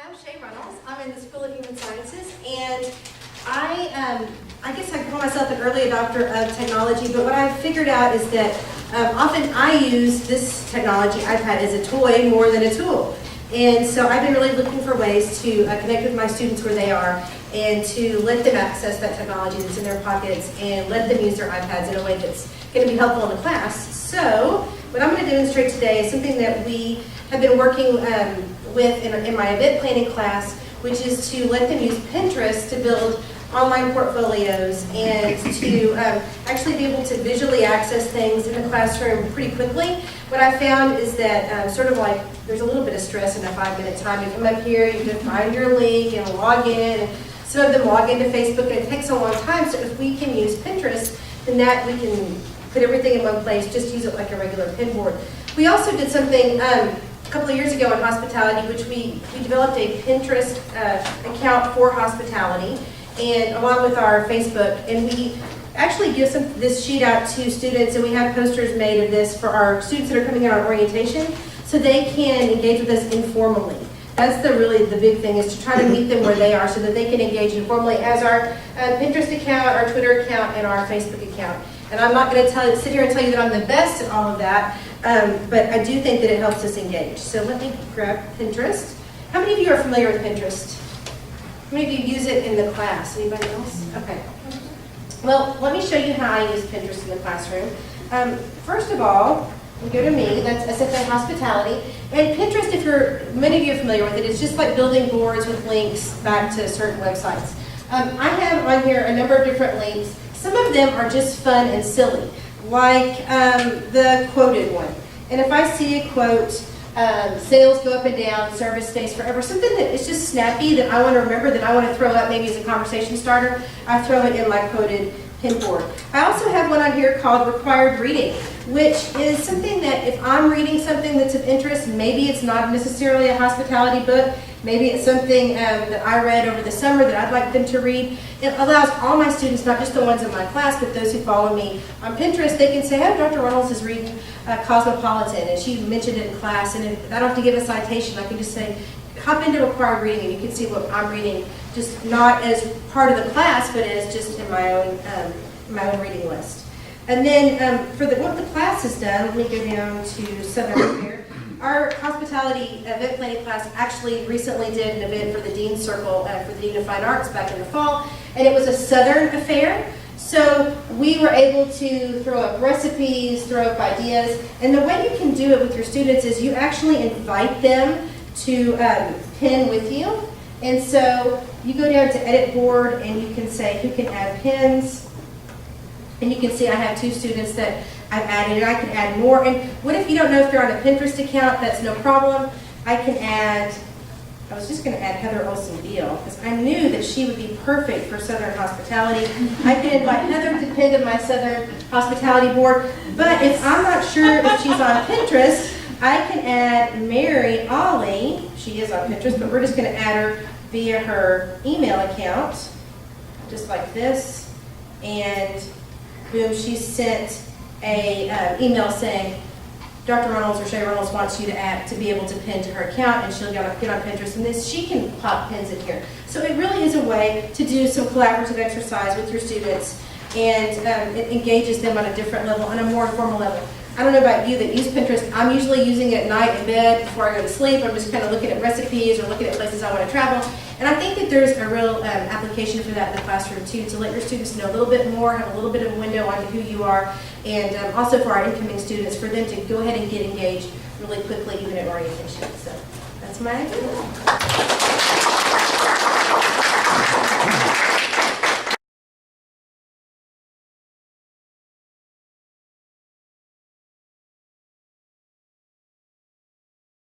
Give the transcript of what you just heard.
I'm Chay Runnels. I'm in the School of Human Sciences, and I guess I call myself an early adopter of technology, but what I've figured out is that often I use this technology, iPad, as a toy more than a tool. And so I've been really looking for ways to connect with my students where they are and to let them access that technology that's in their pockets and let them use their iPads in a way that's going to be helpful in the class. So what I'm going to demonstrate today is something that we have been working with in my event planning class, which is to let them use Pinterest to build online portfolios and to actually be able to visually access things in the classroom pretty quickly. What I found is that sort of like there's a little bit of stress in a 5-minute time. You come up here, you can find your link and log in. And some of them log into Facebook, and it takes a long time. So if we can use Pinterest, then that we can put everything in one place, just use it like a regular pin board. We also did something a couple of years ago in hospitality, which we developed a Pinterest account for hospitality, and along with our Facebook, and we actually give this sheet out to students, and we have posters made of this for our students that are coming out on orientation, so they can engage with us informally. That's really the big thing, is to try to meet them where they are so that they can engage informally as our Pinterest account, our Twitter account, and our Facebook account. And I'm not going to sit here and tell you that I'm the best at all of that, but I do think that it helps us engage. So let me grab Pinterest. How many of you are familiar with Pinterest? How many of you use it in the class? Anybody else? Okay. Well, let me show you how I use Pinterest in the classroom. First of all, you go to me, that's SFA Hospitality. And Pinterest, many of you are familiar with it, it's just like building boards with links back to certain websites. I have on here a number of different links. Some of them are just fun and silly, like the quoted one. And if I see a quote, sales go up and down, service stays forever, something that is just snappy that I want to remember, that I want to throw up maybe as a conversation starter, I throw it in my quoted pin board. I also have one on here called required reading, which is something that if I'm reading something that's of interest, maybe it's not necessarily a hospitality book, maybe it's something that I read over the summer that I'd like them to read. It allows all my students, not just the ones in my class, but those who follow me on Pinterest, they can say, oh, Dr. Runnels is reading Cosmopolitan, and she mentioned it in class, and I don't have to give a citation. I can just say, hop into required reading, and you can see what I'm reading, just not as part of the class, but as just in my own reading list. And then for what the class has done, let me go down to Southern here. Our hospitality event planning class actually recently did an event for the Dean's Circle for the Dean of Fine Arts back in the fall, and it was a Southern affair. So we were able to throw up recipes, throw up ideas, and the way you can do it with your students is you actually invite them to pin with you. And so you go down to edit board and you can say who can add pins, and you can see I have 2 students that I've added, and I can add more. And what if you don't know if they're on a Pinterest account? That's no problem. I was just going to add Heather Olson Beal because I knew that she would be perfect for Southern hospitality. I can invite Heather to pin to my Southern hospitality board, but if I'm not sure if she's on Pinterest, I can add Mary Ollie. She is on Pinterest, but we're just going to add her via her email account, just like this, and boom, she sent a email saying Dr. Runnels or Chay Runnels wants you to be able to pin to her account, and she'll get on Pinterest, and she can pop pins in here. So it really is a way to do some collaborative exercise with your students, and it engages them on a different level, on a more informal level. I don't know about you that use Pinterest. I'm usually using it at night in bed before I go to sleep. I'm just kind of looking at recipes or looking at places I want to travel. And I think that there's a real application for that in the classroom too, to let your students know a little bit more, have a little bit of a window on who you are, and also for our incoming students, for them to go ahead and get engaged really quickly, even at orientation. So that's my idea.